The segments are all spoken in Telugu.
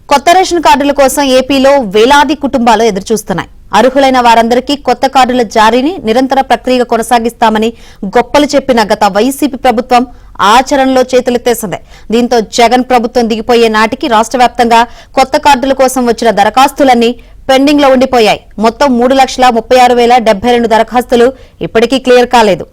కొత్త రేషన్ కార్డుల కోసం ఏపీలో వేలాది కుటుంబాలు ఎదురుచూస్తున్నాయి. అర్హులైన వారందరికీ కొత్త కార్డుల జారీని నిరంతర ప్రక్రియగా కొనసాగిస్తామని గొప్పలు చెప్పిన గత వైసీపీ ప్రభుత్వం ఆచరణలో చేతులెత్తేసింది. దీంతో జగన్ ప్రభుత్వం దిగిపోయే నాటికి రాష్ట్ర వ్యాప్తంగా కొత్త కార్డుల కోసం వచ్చిన దరఖాస్తులన్నీ పెండింగ్ లో ఉండిపోయాయి. మొత్తం 3,36,072 దరఖాస్తులు ఇప్పటికీ క్లియర్ కాలేదు.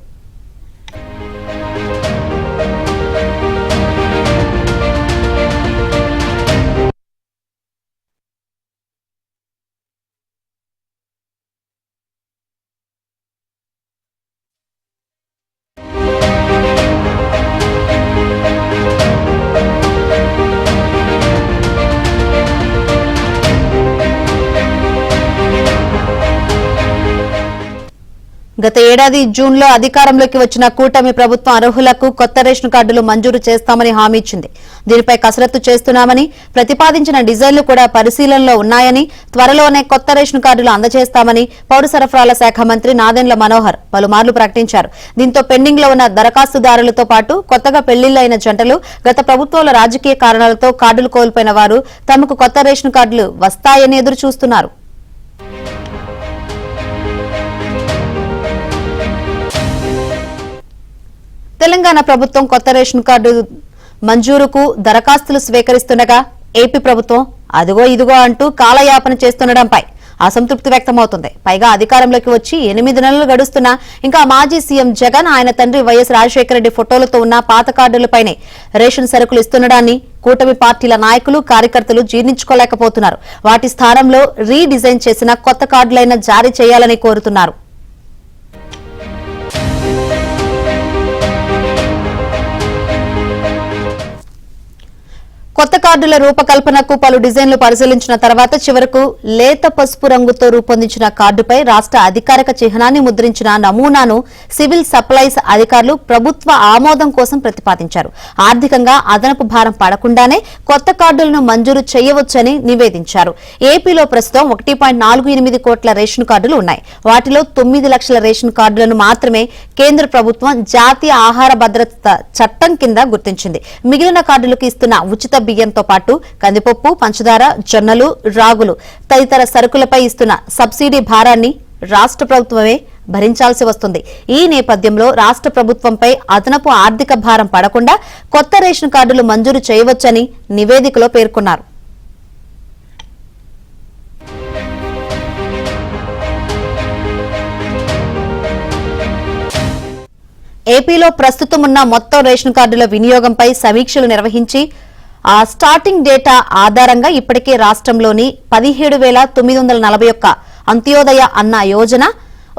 గత ఏడాది జూన్లో అధికారంలోకి వచ్చిన కూటమి ప్రభుత్వం అర్హులకు కొత్త రేషన్ కార్డులు మంజూరు చేస్తామని హామీ ఇచ్చింది. దీనిపై కసరత్తు చేస్తున్నామని, ప్రతిపాదించిన డిజైన్లు కూడా పరిశీలనలో ఉన్నాయని, త్వరలోనే కొత్త రేషన్ కార్డులు అందజేస్తామని పౌర సరఫరాల శాఖ మంత్రి నాదెండ్ల మనోహర్ పలుమార్లు ప్రకటించారు. దీంతో పెండింగ్ లో ఉన్న దరఖాస్తుదారులతో పాటు కొత్తగా పెళ్లిళ్లైన జంటలు, గత ప్రభుత్వంలో రాజకీయ కారణాలతో కార్డులు కోల్పోయిన వారు తమకు కొత్త రేషన్ కార్డులు వస్తాయని ఎదురు చూస్తున్నారు. తెలంగాణ ప్రభుత్వం కొత్త రేషన్ కార్డు మంజూరుకు దరఖాస్తులు స్వీకరిస్తుండగా ఏపీ ప్రభుత్వం అదిగో ఇదిగో అంటూ కాలయాపన చేస్తుండడంపై అసంతృప్తి వ్యక్తమవుతుంది. పైగా అధికారంలోకి వచ్చి 8 నెలలు గడుస్తున్నా ఇంకా మాజీ సీఎం జగన్, ఆయన తండ్రి వైఎస్ రాజశేఖర రెడ్డి ఫోటోలతో ఉన్న పాత కార్డులపైనే రేషన్ సరుకులు ఇస్తుండడాన్ని కూటమి పార్టీల నాయకులు, కార్యకర్తలు జీర్ణించుకోలేకపోతున్నారు. వాటి స్థానంలో రీడిజైన్ చేసిన కొత్త కార్డులైనా జారీ చేయాలని కోరుతున్నారు. కొత్త కార్డుల రూపకల్పనకు పలు డిజైన్లు పరిశీలించిన తర్వాత చివరకు లేత పసుపు రంగుతో రూపొందించిన కార్డుపై రాష్ట్ర అధికారిక చిహ్నాన్ని ముద్రించిన నమూనాను సివిల్ సప్లైస్ అధికారులు ప్రభుత్వ ఆమోదం కోసం ప్రతిపాదించారు. ఆర్థికంగా అదనపు భారం పడకుండానే కొత్త కార్డులను మంజూరు చేయవచ్చని నివేదించారు. ఏపీలో ప్రస్తుతం 1.48 కోట్ల రేషన్ కార్డులు ఉన్నాయి. వాటిలో 9 లక్షల రేషన్ కార్డులను మాత్రమే కేంద్ర ప్రభుత్వం జాతీయ ఆహార భద్రత చట్టం కింద గుర్తించింది. మిగిలిన కార్డులకు ఇస్తున్న ఉచిత బియ్యంతో పాటు కందిపప్పు, పంచదార, జొన్నలు, రాగులు తదితర సరుకులపై ఇస్తున్న సబ్సిడీ భారాన్ని రాష్ట్ర ప్రభుత్వమే భరించాల్సి వస్తుంది. ఈ నేపథ్యంలో రాష్ట్ర ప్రభుత్వంపై అదనపు ఆర్థిక భారం పడకుండా కొత్త రేషన్ కార్డులు మంజూరు చేయవచ్చని నివేదికలో పేర్కొన్నారు. ఏపీలో ప్రస్తుతం ఉన్న మొత్తం రేషన్ కార్డుల వినియోగంపై సమీక్షలు నిర్వహించి ఆ స్టార్టింగ్ డేటా ఆధారంగా ఇప్పటికే రాష్ట్రంలోని 17,941 అంత్యోదయ అన్న యోజన,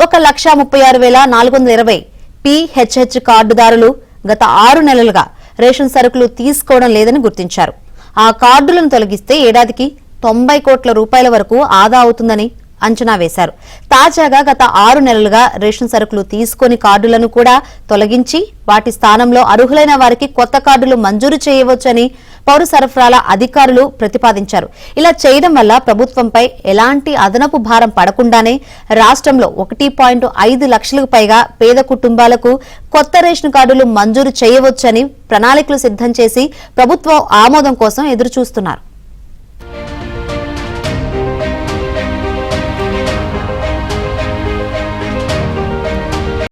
1,36,420 PHH కార్డుదారులు గత 6 నెలలుగా రేషన్ సరుకులు తీసుకోవడం లేదని గుర్తించారు. ఆ కార్డులను తొలగిస్తే ఏడాదికి 90 కోట్ల రూపాయల వరకు ఆదా అవుతుందని అంచనా వేశారు. తాజాగా గత 6 నెలలుగా రేషన్ సరుకులు తీసుకుని కార్డులను కూడా తొలగించి వాటి స్థానంలో అర్హులైన వారికి కొత్త కార్డులు మంజూరు చేయవచ్చని పౌర సరఫరాల అధికారులు ప్రతిపాదించారు. ఇలా చేయడం వల్ల ప్రభుత్వంపై ఎలాంటి అదనపు భారం పడకుండానే రాష్ట్రంలో 1.5 లక్షలకు పైగా పేద కుటుంబాలకు కొత్త రేషన్ కార్డులు మంజూరు చేయవచ్చని ప్రణాళికలు సిద్ధం చేసి ప్రభుత్వం ఆమోదం కోసం ఎదురుచూస్తున్నారు.